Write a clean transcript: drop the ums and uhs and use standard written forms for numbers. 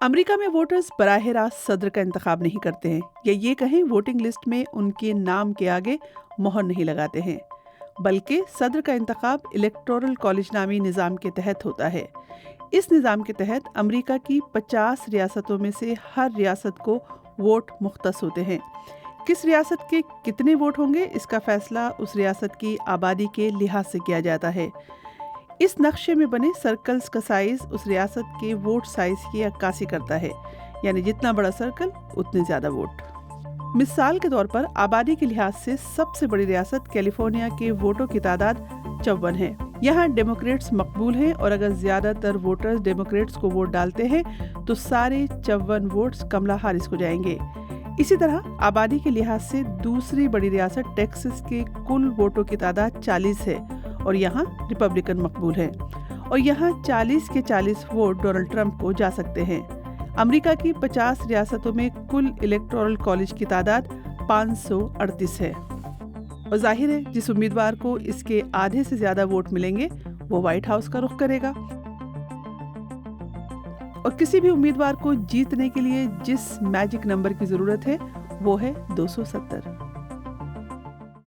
America में voters बराह रास्त सदर का इंतखाब नहीं करते हैं, या ये कहें वोटिंग लिस्ट में उनके नाम के आगे मोहर नहीं लगाते हैं, बल्कि सदर का इंतखाब इलेक्टोरल कॉलेज नामी निज़ाम के तहत होता है। इस निज़ाम के तहत अमेरिका की 50 रियासतों में से हर रियासत को वोट मुख्तस होते हैं। किस रियासत के कितने वोट होंगे, इसका फैसला उस रियासत की आबादी के लिहाज से किया जाता है। इस नक्शे में बने सर्कल्स का साइज उस रियासत के वोट साइज की अक्कासी करता है, यानी जितना बड़ा सर्कल उतने ज़्यादा वोट। मिसाल के तौर पर आबादी के लिहाज से सबसे बड़ी रियासत कैलिफोर्निया के वोटों की तादाद 54 है। यहाँ डेमोक्रेट्स मकबूल हैं और अगर ज़्यादातर वोटर्स डेमोक्रेट्स को वोट डालते हैं तो सारे 54 वोट्स कमला हारिस को जाएंगे। इसी तरह आबादी के लिहाज से दूसरी बड़ी रियासत टेक्सास के कुल वोटों की तादाद 40 है और यहाँ रिपब्लिकन मकबूल हैं, और यहाँ 40 के 40 वोट डोनाल्ड ट्रंप को जा सकते हैं। अमेरिका की 50 रियासतों में कुल इलेक्टोरल कॉलेज की तादाद 538 है, और जाहिर है जिस उम्मीदवार को इसके आधे से ज़्यादा वोट मिलेंगे वो व्हाइट हाउस का रुख करेगा। और किसी भी उम्मीदवार को जीतने के लिए जिस मैजिक नंबर की ज़रूरत है वो है 270।